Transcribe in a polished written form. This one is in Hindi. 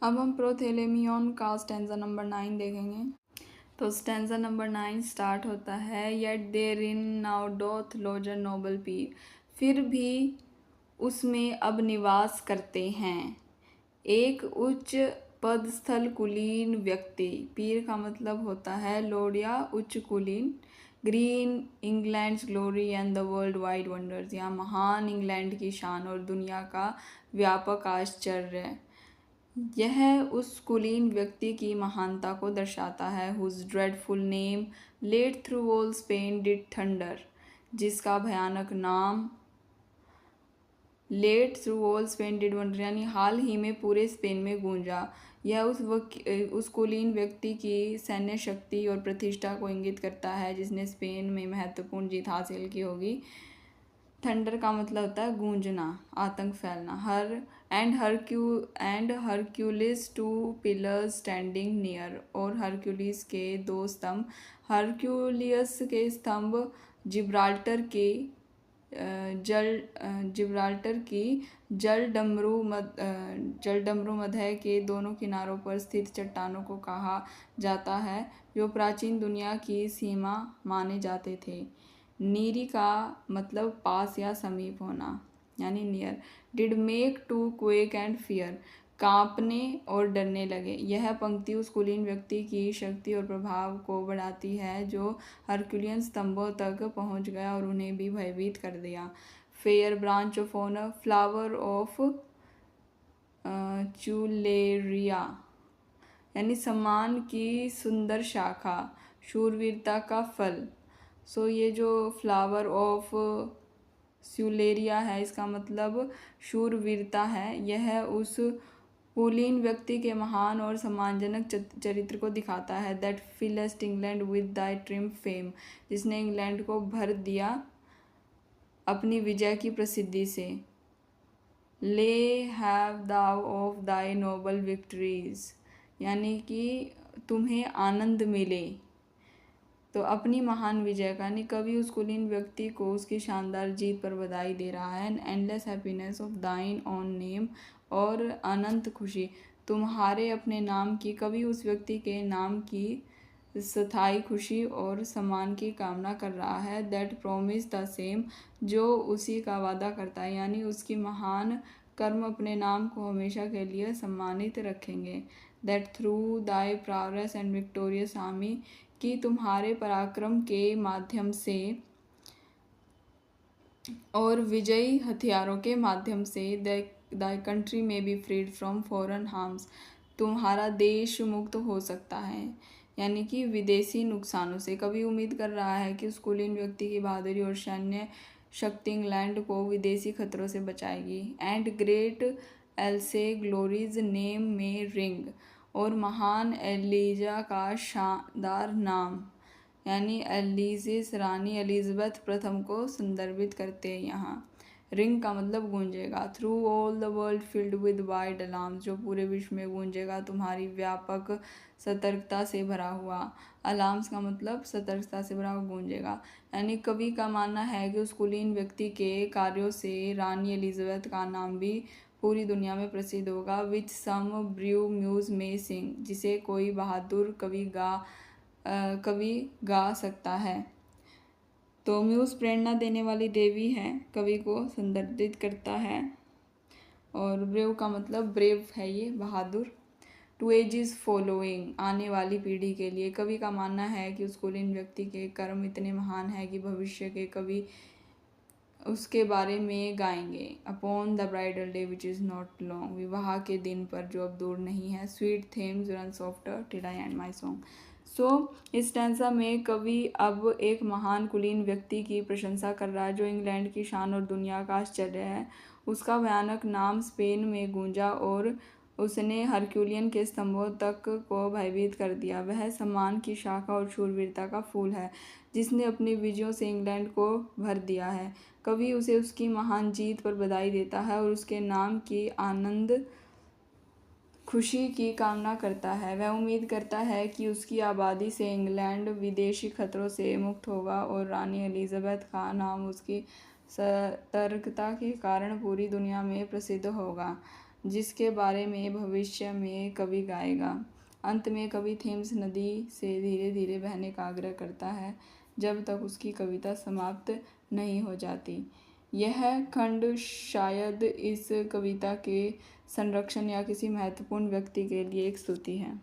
अब हम प्रोथेलेमियन का स्टैंजा नंबर 9 देखेंगे। तो स्टैंजा नंबर 9 स्टार्ट होता है, yet there in now doth loser noble peer, फिर भी उसमें अब निवास करते हैं एक उच्च पदस्थल कुलीन व्यक्ति। पीर का मतलब होता है लॉर्ड या उच्च कुलीन। Green England's glory and the world wide wonders, यहाँ महान इंग्लैंड की शान और दुनिया का व्यापक आश्चर्य। यह उस कुलीन व्यक्ति की महानता को दर्शाता है, whose dreadful name late through all Spain did thunder, जिसका भयानक नाम late through all Spain did wonder यानी हाल ही में पूरे स्पेन में गूंजा। यह उस कुलीन व्यक्ति की सैन्य शक्ति और प्रतिष्ठा को इंगित करता है जिसने स्पेन में महत्वपूर्ण जीत हासिल की होगी। थंडर का मतलब होता है गूंजना, आतंक फैलना। Hercules two pillars standing near, और हरक्यूलिस के दो स्तंभ। हरक्यूलियस के स्तंभ जिब्राल्टर की जलडमरू मध्य के दोनों किनारों पर स्थित चट्टानों को कहा जाता है, जो प्राचीन दुनिया की सीमा माने जाते थे। नीरी का मतलब पास या समीप होना, यानी near. Did make to quake and fear, कांपने और डरने लगे। यह पंक्ति उस कुलीन व्यक्ति की शक्ति और प्रभाव को बढ़ाती है जो हरक्यूलियन स्तंभों तक पहुंच गया और उन्हें भी भयभीत कर दिया। Fair branch of honour, flower of chivalry, यानी सम्मान की सुंदर शाखा, शूरवीरता का फल। सो ये जो फ्लावर ऑफ स्यूलेरिया है, इसका मतलब शूरवीरता है। यह उस कुलीन व्यक्ति के महान और सम्मानजनक चरित्र को दिखाता है। That fillest England with thy triumph fame, जिसने इंग्लैंड को भर दिया अपनी विजय की प्रसिद्धि से। Lay have thou of thy noble victories, यानी कि तुम्हें आनंद मिले। तो अपनी महान विजय का, यानी कवि उस कुलीन व्यक्ति को उसकी शानदार जीत पर बधाई दे रहा है। एंडलेस हैप्पीनेस ऑफ दाइन ऑन नेम, और अनंत खुशी तुम्हारे अपने नाम की। कवि उस व्यक्ति के नाम की स्थायी खुशी और सम्मान की कामना कर रहा है। दैट प्रोमिस द सेम, जो उसी का वादा करता है, यानी उसकी महान कर्म अपने नाम को हमेशा के लिए सम्मानित रखेंगे। That through thy prowess and victorious army, कि तुम्हारे पराक्रम के माध्यम से और विजयी हथियारों के माध्यम से दाई कंट्री में be freed from foreign harms, तुम्हारा देश मुक्त हो सकता है, यानी कि विदेशी नुकसानों से। कवि उम्मीद कर रहा है कि उस कुलीन व्यक्ति की बहादुरी और सैन्य शक्ति इंग्लैंड को विदेशी खतरों से बचाएगी। And great Eliza's glorious name may ring, और महान एलिजा का शानदार नाम, यानी एलिजिस रानी एलिजाबेथ प्रथम को संदर्भित करते हैं यहाँ। रिंग का मतलब गूंजेगा। Through all the world filled with wide alarms, जो पूरे विश्व में गूंजेगा तुम्हारी व्यापक सतर्कता से भरा हुआ। अलार्म्स का मतलब सतर्कता से भरा हुआ गूंजेगा। यानी कवि का मानना है कि उस कुलीन व्यक्ति के कार्यों से रानी एलिजाबेथ का नाम भी पूरी दुनिया में प्रसिद्ध होगा। विच सम ब्रू म्यूज में सिंग, जिसे कोई बहादुर कवि गा सकता है। तो म्यूज प्रेरणा देने वाली देवी है, कवि को संदर्भित करता है। और ब्रेव का मतलब ब्रेव है, ये बहादुर। टू एजेस फॉलोइंग, आने वाली पीढ़ी के लिए। कवि का मानना है कि उस कुलीन व्यक्ति के कर्म इतने महान हैं कि भविष्य के कवि उसके बारे में गाएंगे। Upon the bridal day which is not long, विवाह के दिन पर जो अब दूर नहीं है। Sweet Thames run softly till I end my song. So इस स्टैंजा में कवि अब एक महान कुलीन व्यक्ति की प्रशंसा कर रहा है जो इंग्लैंड की शान और दुनिया का आश्चर्य है। उसका भयानक नाम स्पेन में गूंजा और उसने हरक्यूलियन के स्तंभों तक को भयभीत कर दिया। वह सम्मान की शाखा और शूरवीरता का फूल है जिसने अपनी विजयों से इंग्लैंड को भर दिया है। कवि उसे उसकी महान जीत पर बधाई देता है और उसके नाम की आनंद खुशी की कामना करता है। वह उम्मीद करता है कि उसकी आबादी से इंग्लैंड विदेशी खतरों से मुक्त होगा और रानी एलिजाबेथ का नाम उसकी सतर्कता के कारण पूरी दुनिया में प्रसिद्ध होगा। जिसके बारे में भविष्य में कवि गाएगा। अंत में कवि थेम्स नदी से धीरे धीरे बहने का आग्रह करता है जब तक उसकी कविता समाप्त नहीं हो जाती। यह खंड शायद इस कविता के संरक्षण या किसी महत्वपूर्ण व्यक्ति के लिए एक स्तुति है।